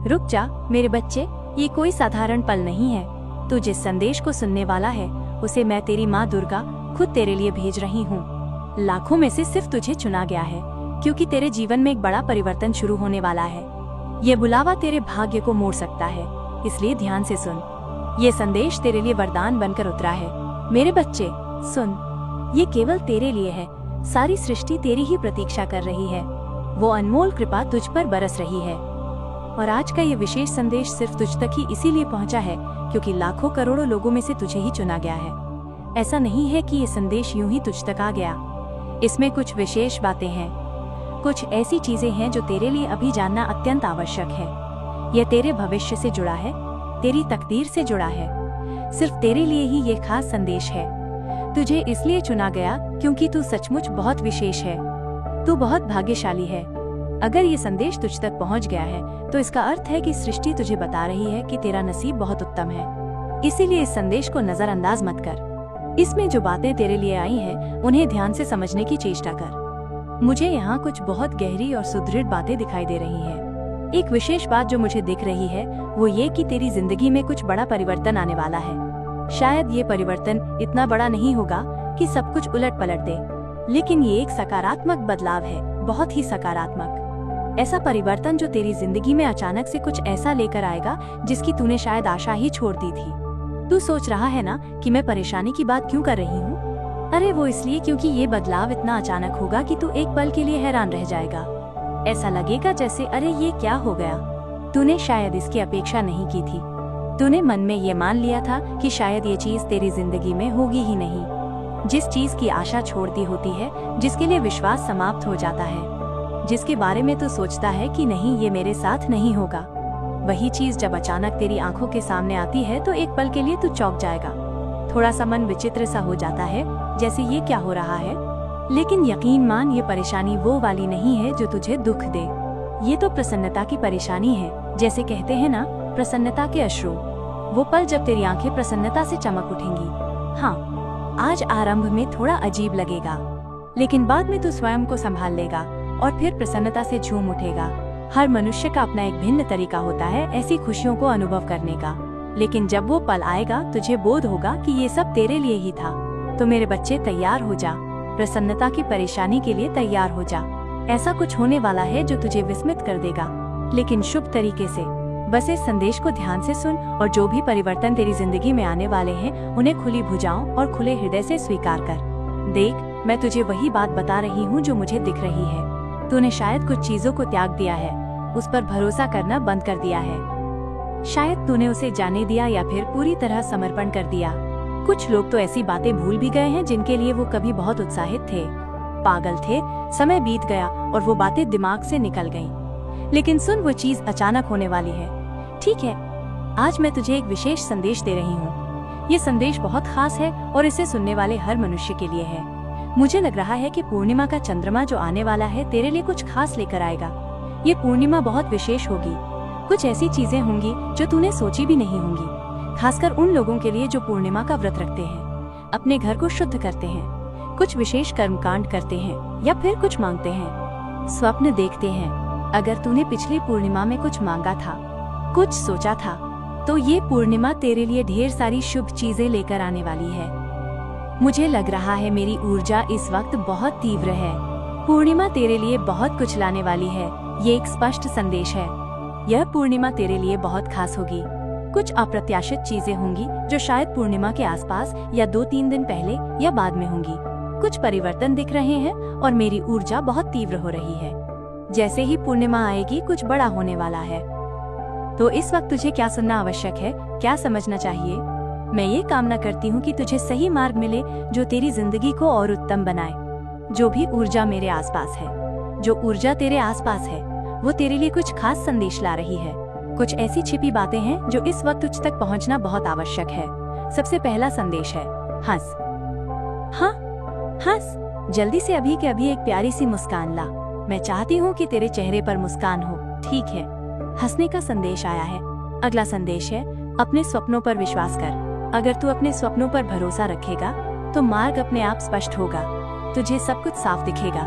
रुक जा मेरे बच्चे, ये कोई साधारण पल नहीं है। तू जिस संदेश को सुनने वाला है उसे मैं तेरी माँ दुर्गा खुद तेरे लिए भेज रही हूँ। लाखों में से सिर्फ तुझे चुना गया है, क्योंकि तेरे जीवन में एक बड़ा परिवर्तन शुरू होने वाला है। ये बुलावा तेरे भाग्य को मोड़ सकता है, इसलिए ध्यान से सुन। ये संदेश तेरे लिए वरदान बनकर उतरा है। मेरे बच्चे सुन, ये केवल तेरे लिए है। सारी सृष्टि तेरी ही प्रतीक्षा कर रही है। वो अनमोल कृपा तुझ पर बरस रही है। और आज का ये विशेष संदेश सिर्फ तुझ तक ही इसीलिए पहुंचा है क्योंकि लाखों करोड़ों लोगों में से तुझे ही चुना गया है। ऐसा नहीं है कि ये संदेश यूं ही तुझ तक आ गया। इसमें कुछ विशेष बातें हैं, कुछ ऐसी चीजें हैं जो तेरे लिए अभी जानना अत्यंत आवश्यक है। यह तेरे भविष्य से जुड़ा है, तेरी तकदीर से जुड़ा है। सिर्फ तेरे लिए ही ये खास संदेश है। तुझे इसलिए चुना गया क्योंकि तू सचमुच बहुत विशेष है। तू बहुत भाग्यशाली है। अगर ये संदेश तुझ तक पहुंच गया है तो इसका अर्थ है कि सृष्टि तुझे बता रही है कि तेरा नसीब बहुत उत्तम है। इसीलिए इस संदेश को नजरअंदाज मत कर। इसमें जो बातें तेरे लिए आई हैं उन्हें ध्यान से समझने की चेष्टा कर। मुझे यहाँ कुछ बहुत गहरी और सुदृढ़ बातें दिखाई दे रही हैं। एक विशेष बात जो मुझे दिख रही है वो ये कि तेरी जिंदगी में कुछ बड़ा परिवर्तन आने वाला है। शायद ये परिवर्तन इतना बड़ा नहीं होगा कि सब कुछ उलट पलट दे, लेकिन ये एक सकारात्मक बदलाव है, बहुत ही सकारात्मक। ऐसा परिवर्तन जो तेरी जिंदगी में अचानक से कुछ ऐसा लेकर आएगा जिसकी तूने शायद आशा ही छोड़ दी थी। तू सोच रहा है ना कि मैं परेशानी की बात क्यों कर रही हूँ? अरे वो इसलिए क्योंकि ये बदलाव इतना अचानक होगा कि तू एक पल के लिए हैरान रह जाएगा। ऐसा लगेगा जैसे अरे ये क्या हो गया। तूने शायद इसकी अपेक्षा नहीं की थी। तूने मन में ये मान लिया था कि शायद ये चीज तेरी जिंदगी में होगी ही नहीं। जिस चीज की आशा छोड़ती होती है, जिसके लिए विश्वास समाप्त हो जाता है, जिसके बारे में तू सोचता है कि नहीं ये मेरे साथ नहीं होगा, वही चीज जब अचानक तेरी आंखों के सामने आती है तो एक पल के लिए तू चौंक जाएगा। थोड़ा सा मन विचित्र सा हो जाता है, जैसे ये क्या हो रहा है। लेकिन यकीन मान, ये परेशानी वो वाली नहीं है जो तुझे दुख दे। ये तो प्रसन्नता की परेशानी है। जैसे कहते हैं ना, प्रसन्नता के अश्रु। वो पल जब तेरी आंखें प्रसन्नता से चमक उठेंगी। हाँ, आज आरंभ में थोड़ा अजीब लगेगा, लेकिन बाद में तू स्वयं को संभाल लेगा और फिर प्रसन्नता से झूम उठेगा। हर मनुष्य का अपना एक भिन्न तरीका होता है ऐसी खुशियों को अनुभव करने का, लेकिन जब वो पल आएगा तुझे बोध होगा कि ये सब तेरे लिए ही था। तो मेरे बच्चे तैयार हो जा, प्रसन्नता की परेशानी के लिए तैयार हो जा। ऐसा कुछ होने वाला है जो तुझे विस्मित कर देगा, लेकिन शुभ तरीके से। बस इस संदेश को ध्यान से सुन और जो भी परिवर्तन तेरी जिंदगी में आने वाले हैं उन्हें खुली भुजाओं और खुले हृदय से स्वीकार कर। देख, मैं तुझे वही बात बता रही हूँ जो मुझे दिख रही है। तूने शायद कुछ चीजों को त्याग दिया है, उस पर भरोसा करना बंद कर दिया है। शायद तूने उसे जाने दिया या फिर पूरी तरह समर्पण कर दिया। कुछ लोग तो ऐसी बातें भूल भी गए हैं जिनके लिए वो कभी बहुत उत्साहित थे। पागल थे, समय बीत गया और वो बातें दिमाग से निकल गईं। लेकिन सुन, वो चीज अचानक होने वाली है। ठीक है, आज मैं तुझे एक विशेष संदेश दे रही हूँ। ये संदेश बहुत खास है और इसे सुनने वाले हर मनुष्य के लिए है। मुझे लग रहा है कि पूर्णिमा का चंद्रमा जो आने वाला है तेरे लिए कुछ खास लेकर आएगा। ये पूर्णिमा बहुत विशेष होगी। कुछ ऐसी चीजें होंगी जो तूने सोची भी नहीं होंगी, खासकर उन लोगों के लिए जो पूर्णिमा का व्रत रखते हैं, अपने घर को शुद्ध करते हैं, कुछ विशेष कर्मकांड करते हैं या फिर कुछ मांगते हैं, स्वप्न देखते हैं। अगर तूने पिछली पूर्णिमा में कुछ मांगा था, कुछ सोचा था, तो ये पूर्णिमा तेरे लिए ढेर सारी शुभ चीजें लेकर आने वाली है। मुझे लग रहा है मेरी ऊर्जा इस वक्त बहुत तीव्र है। पूर्णिमा तेरे लिए बहुत कुछ लाने वाली है। ये एक स्पष्ट संदेश है। यह पूर्णिमा तेरे लिए बहुत खास होगी। कुछ अप्रत्याशित चीजें होंगी जो शायद पूर्णिमा के आसपास या 2-3 दिन पहले या बाद में होंगी। कुछ परिवर्तन दिख रहे हैं और मेरी ऊर्जा बहुत तीव्र हो रही है। जैसे ही पूर्णिमा आएगी कुछ बड़ा होने वाला है। तो इस वक्त तुझे क्या सुनना आवश्यक है, क्या समझना चाहिए? मैं ये कामना करती हूँ कि तुझे सही मार्ग मिले जो तेरी जिंदगी को और उत्तम बनाए। जो भी ऊर्जा मेरे आसपास है, जो ऊर्जा तेरे आसपास है, वो तेरे लिए कुछ खास संदेश ला रही है। कुछ ऐसी छिपी बातें हैं जो इस वक्त तुझ तक पहुँचना बहुत आवश्यक है। सबसे पहला संदेश है, हंस। हाँ, हंस। जल्दी से अभी के अभी एक प्यारी सी मुस्कान ला। मैं चाहती हूँ कि तेरे चेहरे पर मुस्कान हो। ठीक है, हंसने का संदेश आया है। अगला संदेश है, अपने स्वप्नों पर विश्वास कर। अगर तू अपने स्वप्नों पर भरोसा रखेगा तो मार्ग अपने आप स्पष्ट होगा। तुझे सब कुछ साफ दिखेगा,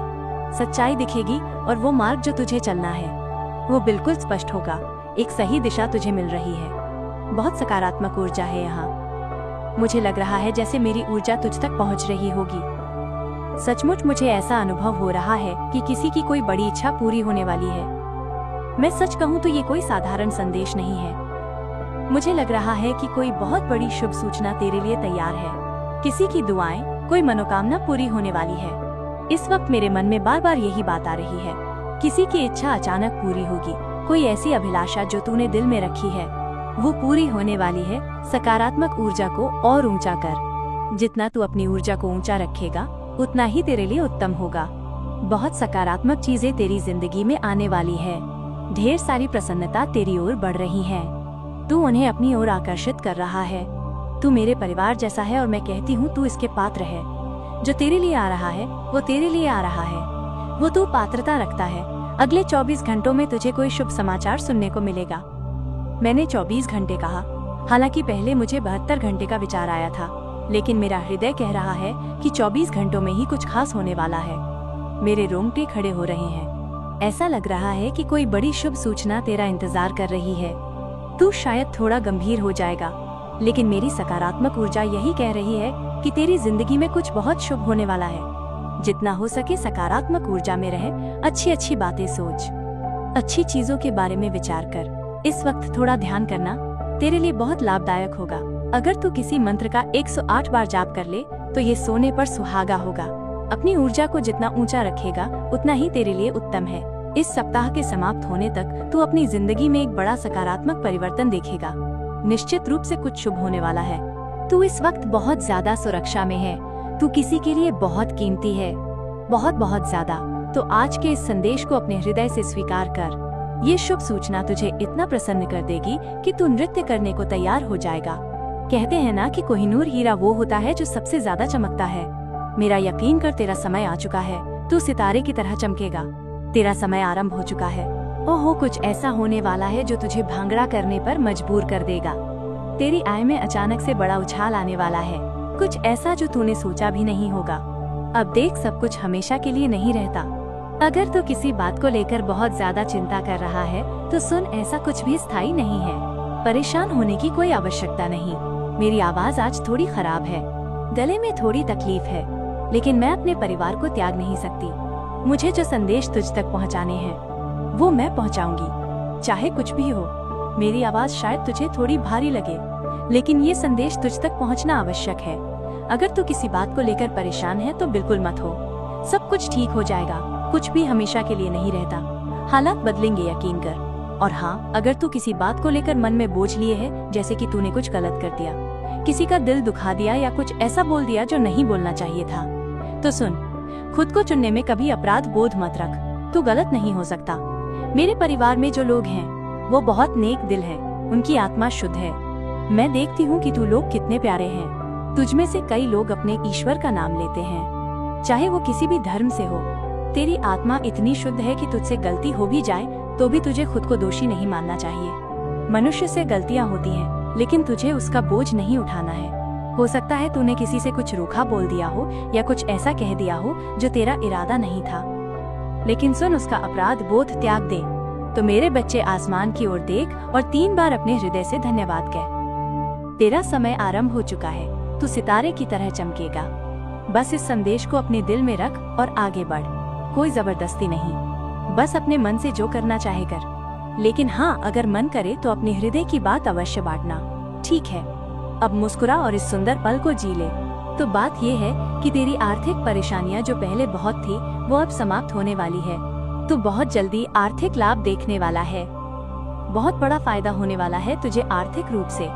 सच्चाई दिखेगी और वो मार्ग जो तुझे चलना है वो बिल्कुल स्पष्ट होगा। एक सही दिशा तुझे मिल रही है। बहुत सकारात्मक ऊर्जा है यहाँ। मुझे लग रहा है जैसे मेरी ऊर्जा तुझ तक पहुँच रही होगी। सचमुच मुझे ऐसा अनुभव हो रहा है कि किसी की कोई बड़ी इच्छा पूरी होने वाली है। मैं सच कहूँ तो ये कोई साधारण संदेश नहीं है। मुझे लग रहा है कि कोई बहुत बड़ी शुभ सूचना तेरे लिए तैयार है। किसी की दुआएं, कोई मनोकामना पूरी होने वाली है। इस वक्त मेरे मन में बार बार यही बात आ रही है। किसी की इच्छा अचानक पूरी होगी। कोई ऐसी अभिलाषा जो तूने दिल में रखी है वो पूरी होने वाली है। सकारात्मक ऊर्जा को और ऊंचा कर। जितना तू अपनी ऊर्जा को ऊंचा रखेगा उतना ही तेरे लिए उत्तम होगा। बहुत सकारात्मक चीजें तेरी जिंदगी में आने वाली है। ढेर सारी प्रसन्नता तेरी ओर बढ़ रही है। तू उन्हें अपनी ओर आकर्षित कर रहा है। तू मेरे परिवार जैसा है और मैं कहती हूँ तू इसके पात्र है। जो तेरे लिए आ रहा है वो तेरे लिए आ रहा है। वो तू पात्रता रखता है। अगले 24 घंटों में तुझे कोई शुभ समाचार सुनने को मिलेगा। मैंने 24 घंटे कहा, हालांकि पहले मुझे 72 घंटे का विचार आया था, लेकिन मेरा हृदय कह रहा है कि 24 घंटों में ही कुछ खास होने वाला है। मेरे रोंगटे खड़े हो रहे हैं। ऐसा लग रहा है कि कोई बड़ी शुभ सूचना तेरा इंतजार कर रही है। तू शायद थोड़ा गंभीर हो जाएगा, लेकिन मेरी सकारात्मक ऊर्जा यही कह रही है कि तेरी जिंदगी में कुछ बहुत शुभ होने वाला है। जितना हो सके सकारात्मक ऊर्जा में रहे। अच्छी अच्छी बातें सोच, अच्छी चीजों के बारे में विचार कर। इस वक्त थोड़ा ध्यान करना तेरे लिए बहुत लाभदायक होगा। अगर तू किसी मंत्र का 108 बार जाप कर ले तो ये सोने पर सुहागा होगा। अपनी ऊर्जा को जितना ऊंचा रखेगा उतना ही तेरे लिए उत्तम है। इस सप्ताह के समाप्त होने तक तू अपनी जिंदगी में एक बड़ा सकारात्मक परिवर्तन देखेगा। निश्चित रूप से कुछ शुभ होने वाला है। तू इस वक्त बहुत ज्यादा सुरक्षा में है। तू किसी के लिए बहुत कीमती है, बहुत बहुत ज्यादा। तो आज के इस संदेश को अपने हृदय से स्वीकार कर। ये शुभ सूचना तुझे इतना प्रसन्न कर देगी कि तू नृत्य करने को तैयार हो जाएगा। कहते हैं ना कि कोहिनूर हीरा वो होता है जो सबसे ज्यादा चमकता है। मेरा यकीन कर, तेरा समय आ चुका है। तू सितारे की तरह चमकेगा। तेरा समय आरंभ हो चुका है। ओहो, कुछ ऐसा होने वाला है जो तुझे भांगड़ा करने पर मजबूर कर देगा। तेरी आय में अचानक से बड़ा उछाल आने वाला है। कुछ ऐसा जो तूने सोचा भी नहीं होगा। अब देख, सब कुछ हमेशा के लिए नहीं रहता। अगर तू किसी बात को लेकर बहुत ज्यादा चिंता कर रहा है तो सुन, ऐसा कुछ भी स्थायी नहीं है। परेशान होने की कोई आवश्यकता नहीं। मेरी आवाज आज थोड़ी खराब है, गले में थोड़ी तकलीफ है, लेकिन मैं अपने परिवार को त्याग नहीं सकती। मुझे जो संदेश तुझ तक पहुंचाने हैं वो मैं पहुंचाऊंगी, चाहे कुछ भी हो। मेरी आवाज शायद तुझे थोड़ी भारी लगे, लेकिन ये संदेश तुझ तक पहुंचना आवश्यक है। अगर तू किसी बात को लेकर परेशान है तो बिल्कुल मत हो। सब कुछ ठीक हो जाएगा। कुछ भी हमेशा के लिए नहीं रहता। हालात बदलेंगे, यकीन कर। और हाँ, अगर तू किसी बात को लेकर मन में बोझ लिए है, जैसे कि तूने कुछ गलत कर दिया, किसी का दिल दुखा दिया या कुछ ऐसा बोल दिया जो नहीं बोलना चाहिए था, तो सुन, खुद को चुनने में कभी अपराध बोध मत रख। तू गलत नहीं हो सकता। मेरे परिवार में जो लोग हैं वो बहुत नेक दिल है। उनकी आत्मा शुद्ध है। मैं देखती हूँ कि तू लोग कितने प्यारे हैं। तुझ में से कई लोग अपने ईश्वर का नाम लेते हैं, चाहे वो किसी भी धर्म से हो। तेरी आत्मा इतनी शुद्ध है कि तुझसे गलती हो भी जाए तो भी तुझे खुद को दोषी नहीं मानना चाहिए। मनुष्य से गलतियां होती हैं, लेकिन तुझे उसका बोझ नहीं उठाना है। हो सकता है तूने किसी से कुछ रूखा बोल दिया हो या कुछ ऐसा कह दिया हो जो तेरा इरादा नहीं था, लेकिन सुन, उसका अपराध बोध त्याग दे। तो मेरे बच्चे, आसमान की ओर देख और 3 बार अपने हृदय से धन्यवाद कह। तेरा समय आरंभ हो चुका है। तू सितारे की तरह चमकेगा। बस इस संदेश को अपने दिल में रख और आगे बढ़। कोई जबरदस्ती नहीं, बस अपने मन से जो करना चाहे कर। लेकिन हाँ, अगर मन करे तो अपने हृदय की बात अवश्य बांटना, ठीक है? अब मुस्कुरा और इस सुंदर पल को जी ले। तो बात ये है कि तेरी आर्थिक परेशानियां जो पहले बहुत थी वो अब समाप्त होने वाली है। तू बहुत जल्दी आर्थिक लाभ देखने वाला है। बहुत बड़ा फायदा होने वाला है तुझे आर्थिक रूप से।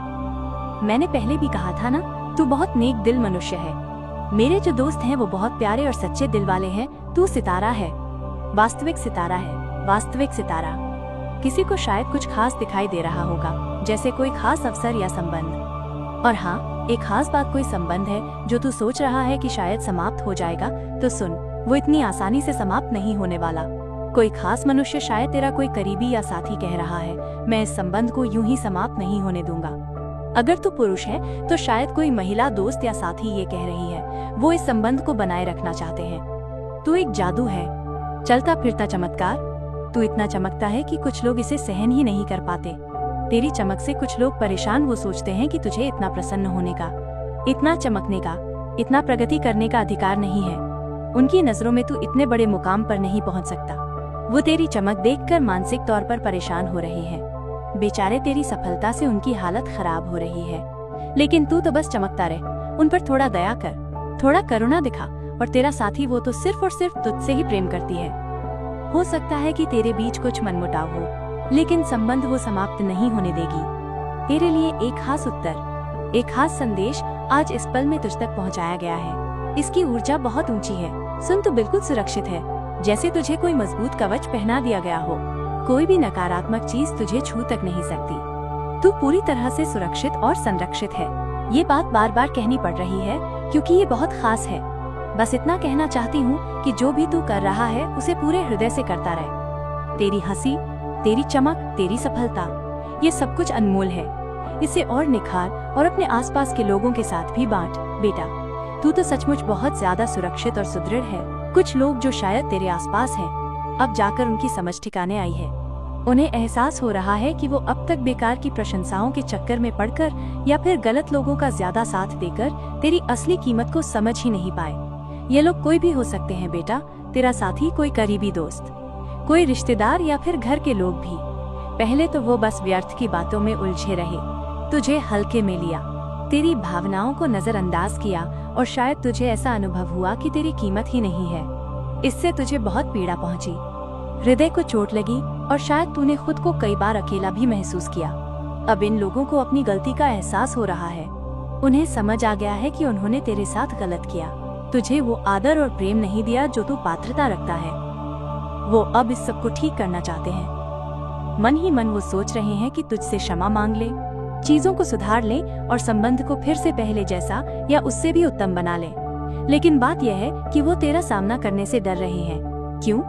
मैंने पहले भी कहा था ना, तू बहुत नेक दिल मनुष्य है। मेरे जो दोस्त हैं वो बहुत प्यारे और सच्चे दिल वाले हैं। तू सितारा है, वास्तविक सितारा है, वास्तविक सितारा। किसी को शायद कुछ खास दिखाई दे रहा होगा, जैसे कोई खास अवसर या संबंध। और हाँ, एक खास बात, कोई संबंध है जो तू सोच रहा है कि शायद समाप्त हो जाएगा, तो सुन, वो इतनी आसानी से समाप्त नहीं होने वाला। कोई खास मनुष्य, शायद तेरा कोई करीबी या साथी कह रहा है, मैं इस संबंध को यूं ही समाप्त नहीं होने दूंगा। अगर तू पुरुष है तो शायद कोई महिला दोस्त या साथी ये कह रही है, वो इस संबंध को बनाए रखना चाहते हैं। तू एक जादू है, चलता फिरता चमत्कार। तू इतना चमकता है कि कुछ लोग इसे सहन ही नहीं कर पाते। तेरी चमक से कुछ लोग परेशान, वो सोचते हैं कि तुझे इतना प्रसन्न होने का, इतना चमकने का, इतना प्रगति करने का अधिकार नहीं है। उनकी नजरों में तू इतने बड़े मुकाम पर नहीं पहुंच सकता। वो तेरी चमक देखकर मानसिक तौर पर परेशान हो रहे हैं। बेचारे तेरी सफलता से उनकी हालत खराब हो रही है, लेकिन तू तो बस चमकता रहे। उन पर थोड़ा दया कर, थोड़ा करुणा दिखा, और तेरा साथी वो तो सिर्फ और सिर्फ तुझसे ही प्रेम करती है। हो सकता है कि तेरे बीच कुछ मनमुटाव हो, लेकिन संबंध वो समाप्त नहीं होने देगी। तेरे लिए एक खास उत्तर, एक खास संदेश आज इस पल में तुझ तक पहुंचाया गया है। इसकी ऊर्जा बहुत ऊंची है। सुन, तू बिल्कुल सुरक्षित है, जैसे तुझे कोई मजबूत कवच पहना दिया गया हो। कोई भी नकारात्मक चीज तुझे छू तक नहीं सकती। तू पूरी तरह से सुरक्षित और संरक्षित है। ये बात बार बार कहनी पड़ रही है क्योंकि ये बहुत खास है। बस इतना कहना चाहती हूँ कि जो भी तू कर रहा है उसे पूरे हृदय से करता रहे। तेरी हंसी, तेरी चमक, तेरी सफलता, ये सब कुछ अनमोल है। इसे और निखार और अपने आसपास के लोगों के साथ भी बांट। बेटा, तू तो सचमुच बहुत ज्यादा सुरक्षित और सुदृढ़ है। कुछ लोग जो शायद तेरे आसपास हैं, अब जाकर उनकी समझ ठिकाने आई है। उन्हें एहसास हो रहा है कि वो अब तक बेकार की प्रशंसाओं के चक्कर में पड़कर या फिर गलत लोगों का ज्यादा साथ देकर तेरी असली कीमत को समझ ही नहीं पाए। ये लोग कोई भी हो सकते हैं बेटा, तेरा साथी, कोई करीबी दोस्त, कोई रिश्तेदार या फिर घर के लोग भी। पहले तो वो बस व्यर्थ की बातों में उलझे रहे, तुझे हल्के में लिया, तेरी भावनाओं को नजरअंदाज किया और शायद तुझे ऐसा अनुभव हुआ कि तेरी कीमत ही नहीं है। इससे तुझे बहुत पीड़ा पहुंची, हृदय को चोट लगी और शायद तूने खुद को कई बार अकेला भी महसूस किया। अब इन लोगों को अपनी गलती का एहसास हो रहा है। उन्हें समझ आ गया है कि उन्होंने तेरे साथ गलत किया, तुझे वो आदर और प्रेम नहीं दिया जो तू पात्रता रखता है। वो अब इस सब को ठीक करना चाहते हैं। मन ही मन वो सोच रहे हैं कि तुझसे क्षमा मांग ले, चीजों को सुधार ले और संबंध को फिर से पहले जैसा या उससे भी उत्तम बना ले। लेकिन बात यह है कि वो तेरा सामना करने से डर रहे हैं। क्यों?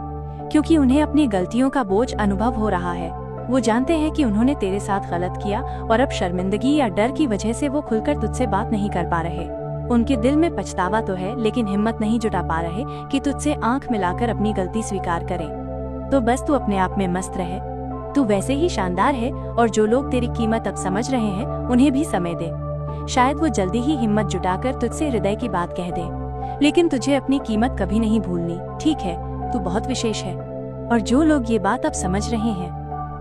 क्योंकि उन्हें अपनी गलतियों का बोझ अनुभव हो रहा है। वो जानते हैं कि उन्होंने तेरे साथ गलत किया और अब शर्मिंदगी या डर की वजह से वो खुलकर तुझसे बात नहीं कर पा रहे। उनके दिल में पछतावा तो है, लेकिन हिम्मत नहीं जुटा पा रहे कि तुझसे आंख मिलाकर अपनी गलती स्वीकार करें। तो बस तू अपने आप में मस्त रहे, तू वैसे ही शानदार है और जो लोग तेरी कीमत अब समझ रहे हैं उन्हें भी समय दे। शायद वो जल्दी ही हिम्मत जुटाकर तुझसे हृदय की बात कह दे, लेकिन तुझे अपनी कीमत कभी नहीं भूलनी। ठीक है, तू बहुत विशेष है और जो लोग ये बात अब समझ रहे हैं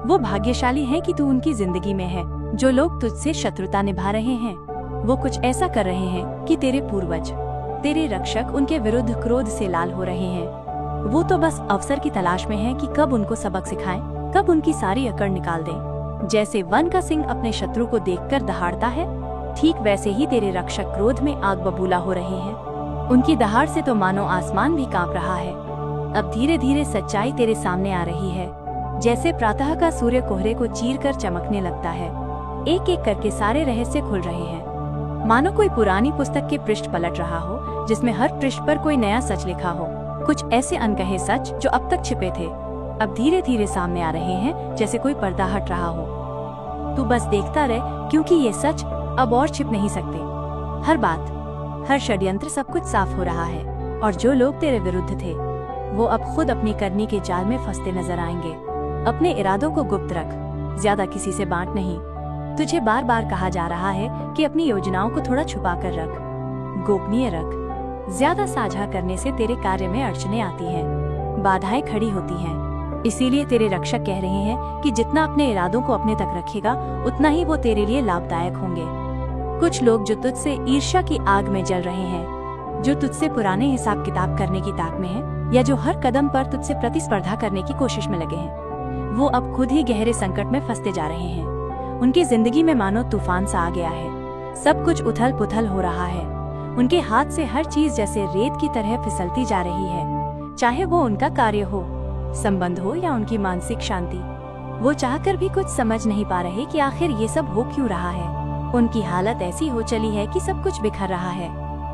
वो भाग्यशाली हैं कि तू उनकी जिंदगी में है। जो लोग तुझसे शत्रुता निभा रहे हैं वो कुछ ऐसा कर रहे हैं कि तेरे पूर्वज, तेरे रक्षक उनके विरुद्ध क्रोध से लाल हो रहे हैं। वो तो बस अवसर की तलाश में हैं कि कब उनको सबक सिखाएं, कब उनकी सारी अकड़ निकाल दें। जैसे वन का सिंह अपने शत्रु को देखकर दहाड़ता है, ठीक वैसे ही तेरे रक्षक क्रोध में आग बबूला हो रहे हैं। उनकी दहाड़ से तो मानो आसमान भी कांप रहा है। अब धीरे धीरे सच्चाई तेरे सामने आ रही है, जैसे प्रातः का सूर्य कोहरे को चीरकर चमकने लगता है। एक एक करके सारे रहस्य खुल रहे हैं, मानो कोई पुरानी पुस्तक के पृष्ठ पलट रहा हो जिसमें हर पृष्ठ पर कोई नया सच लिखा हो। कुछ ऐसे अनकहे सच जो अब तक छिपे थे अब धीरे धीरे सामने आ रहे हैं, जैसे कोई पर्दा हट रहा हो। तू बस देखता रह, क्योंकि ये सच अब और छिप नहीं सकते। हर बात, हर षड्यंत्र, सब कुछ साफ हो रहा है और जो लोग तेरे विरुद्ध थे वो अब खुद अपनी करनी के जाल में फंसते नजर आएंगे। अपने इरादों को गुप्त रख, ज्यादा किसी से बांट नहीं। तुझे बार बार कहा जा रहा है कि अपनी योजनाओं को थोड़ा छुपा कर रख, गोपनीय रख। ज्यादा साझा करने से तेरे कार्य में अड़चने आती हैं, बाधाएं खड़ी होती हैं। इसीलिए तेरे रक्षक कह रहे हैं कि जितना अपने इरादों को अपने तक रखेगा उतना ही वो तेरे लिए लाभदायक होंगे। कुछ लोग जो तुझसे ईर्ष्या की आग में जल रहे हैं, जो तुझसे पुराने हिसाब किताब करने की ताक में हैं, या जो हर कदम पर तुझसे प्रतिस्पर्धा करने की कोशिश में लगे हैं, वो अब खुद ही गहरे संकट में फंसते जा रहे हैं। उनकी जिंदगी में मानो तूफान सा आ गया है, सब कुछ उथल पुथल हो रहा है। उनके हाथ से हर चीज जैसे रेत की तरह फिसलती जा रही है, चाहे वो उनका कार्य हो, संबंध हो या उनकी मानसिक शांति। वो चाहकर भी कुछ समझ नहीं पा रहे कि आखिर ये सब हो क्यों रहा है। उनकी हालत ऐसी हो चली है कि सब कुछ बिखर रहा है,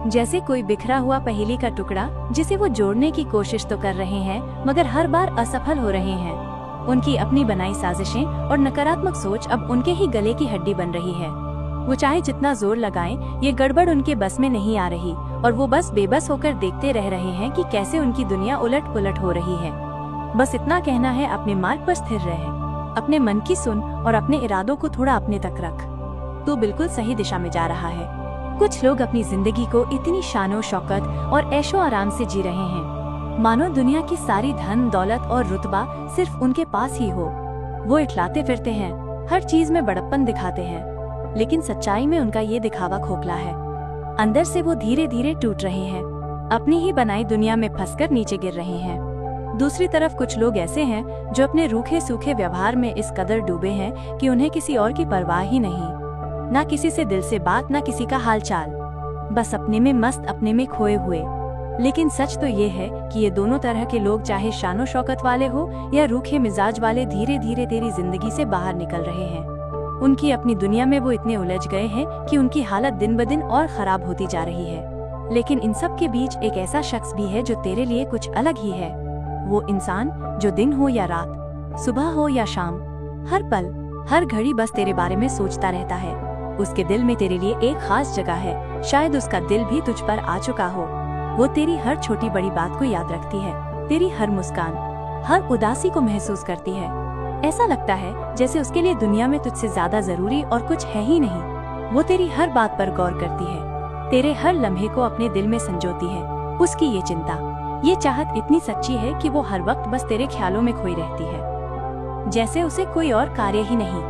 जैसे कोई बिखरा हुआ पहेली का टुकड़ा जिसे वो जोड़ने की कोशिश तो कर रहे हैं मगर हर बार असफल हो रहे हैं। उनकी अपनी बनाई साजिशें और नकारात्मक सोच अब उनके ही गले की हड्डी बन रही है। वो चाहे जितना जोर लगाएं, ये गड़बड़ उनके बस में नहीं आ रही और वो बस बेबस होकर देखते रह रहे हैं कि कैसे उनकी दुनिया उलट पुलट हो रही है। बस इतना कहना है, अपने मार्ग पर स्थिर रहे, अपने मन की सुन और अपने इरादों को थोड़ा अपने तक रख। तू बिल्कुल सही दिशा में जा रहा है। कुछ लोग अपनी जिंदगी को इतनी शानो शौकत और ऐशो आराम से जी रहे हैं मानो दुनिया की सारी धन दौलत और रुतबा सिर्फ उनके पास ही हो। वो इठलाते फिरते हैं, हर चीज में बड़प्पन दिखाते हैं, लेकिन सच्चाई में उनका ये दिखावा खोखला है। अंदर से वो धीरे धीरे टूट रहे हैं, अपनी ही बनाई दुनिया में फंसकर नीचे गिर रहे हैं। दूसरी तरफ कुछ लोग ऐसे हैं जो अपने रूखे सूखे व्यवहार में इस कदर डूबे हैं कि उन्हें किसी और की परवाह ही नहीं, ना किसी से दिल से बात, ना किसी का हाल चाल, बस अपने में मस्त, अपने में खोए हुए। लेकिन सच तो ये है कि ये दोनों तरह के लोग, चाहे शानो शौकत वाले हो या रूखे मिजाज वाले, धीरे धीरे तेरी जिंदगी से बाहर निकल रहे हैं। उनकी अपनी दुनिया में वो इतने उलझ गए हैं कि उनकी हालत दिन ब दिन और खराब होती जा रही है। लेकिन इन सब के बीच एक ऐसा शख्स भी है जो तेरे लिए कुछ अलग ही है। वो इंसान जो दिन हो या रात, सुबह हो या शाम, हर पल हर घड़ी बस तेरे बारे में सोचता रहता है। उसके दिल में तेरे लिए एक खास जगह है, शायद उसका दिल भी तुझ पर आ चुका हो। वो तेरी हर छोटी बड़ी बात को याद रखती है, तेरी हर मुस्कान, हर उदासी को महसूस करती है। ऐसा लगता है जैसे उसके लिए दुनिया में तुझसे ज्यादा जरूरी और कुछ है ही नहीं। वो तेरी हर बात पर गौर करती है, तेरे हर लम्हे को अपने दिल में संजोती है। उसकी ये चिंता, ये चाहत इतनी सच्ची है कि वो हर वक्त बस तेरे ख्यालों में खोई रहती है, जैसे उसे कोई और कार्य ही नहीं।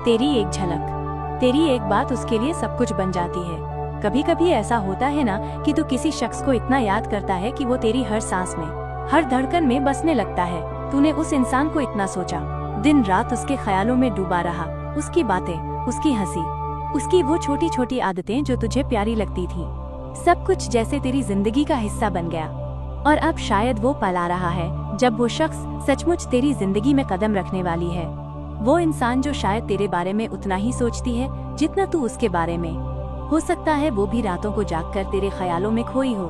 तेरी एक झलक, तेरी एक बात उसके लिए सब कुछ बन जाती है। कभी कभी ऐसा होता है ना कि तू किसी शख्स को इतना याद करता है कि वो तेरी हर सांस में, हर धड़कन में बसने लगता है। तूने उस इंसान को इतना सोचा, दिन रात उसके ख्यालों में डूबा रहा, उसकी बातें, उसकी हंसी, उसकी वो छोटी छोटी आदतें जो तुझे प्यारी लगती थी, सब कुछ जैसे तेरी जिंदगी का हिस्सा बन गया। और अब शायद वो पल आ रहा है जब वो शख्स सचमुच तेरी जिंदगी में कदम रखने वाली है। वो इंसान जो शायद तेरे बारे में उतना ही सोचती है जितना तू उसके बारे में। हो सकता है वो भी रातों को जागकर तेरे ख्यालों में खोई हो,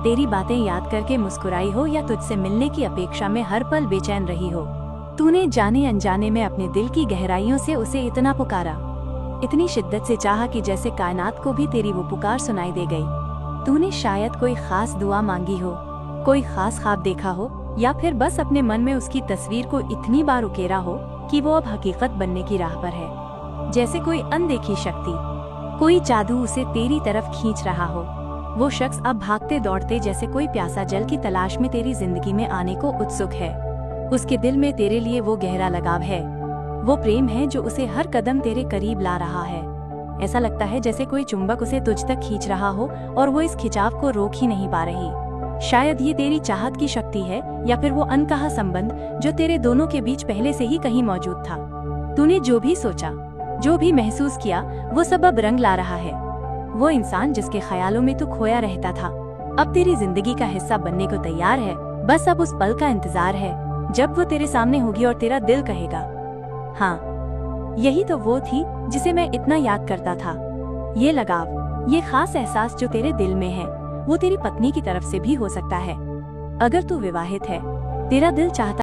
तेरी बातें याद करके मुस्कुराई हो, या तुझसे मिलने की अपेक्षा में हर पल बेचैन रही हो। तूने जाने अनजाने में अपने दिल की गहराइयों से उसे इतना पुकारा, इतनी शिद्दत से चाहा कि जैसे कायनात को भी तेरी वो पुकार सुनाई दे गई। तूने शायद कोई खास दुआ मांगी हो, कोई खास ख्वाब देखा हो, या फिर बस अपने मन में उसकी तस्वीर को इतनी बार उकेरा हो कि वो अब हकीकत बनने की राह पर है। जैसे कोई अनदेखी शक्ति, कोई जादू उसे तेरी तरफ खींच रहा हो। वो शख्स अब भागते दौड़ते जैसे कोई प्यासा जल की तलाश में तेरी जिंदगी में आने को उत्सुक है। उसके दिल में तेरे लिए वो गहरा लगाव है, वो प्रेम है जो उसे हर कदम तेरे करीब ला रहा है। ऐसा लगता है जैसे कोई चुंबक उसे तुझ तक खींच रहा हो और वो इस खिंचाव को रोक ही नहीं पा रही। शायद ये तेरी चाहत की शक्ति है, या फिर वो अनकहा संबंध जो तेरे दोनों के बीच पहले से ही कहीं मौजूद था। तूने जो भी सोचा, जो भी महसूस किया, वो सब अब रंग ला रहा है। वो इंसान जिसके ख्यालों में तू खोया रहता था, अब तेरी जिंदगी का हिस्सा बनने को तैयार है। बस अब उस पल का इंतजार है जब वो तेरे सामने होगी और तेरा दिल कहेगा, हाँ, यही तो वो थी जिसे मैं इतना याद करता था। ये लगाव, ये खास एहसास जो तेरे दिल में है, वो तेरी पत्नी की तरफ से भी हो सकता है। अगर तू विवाहित है, तेरा दिल चाहता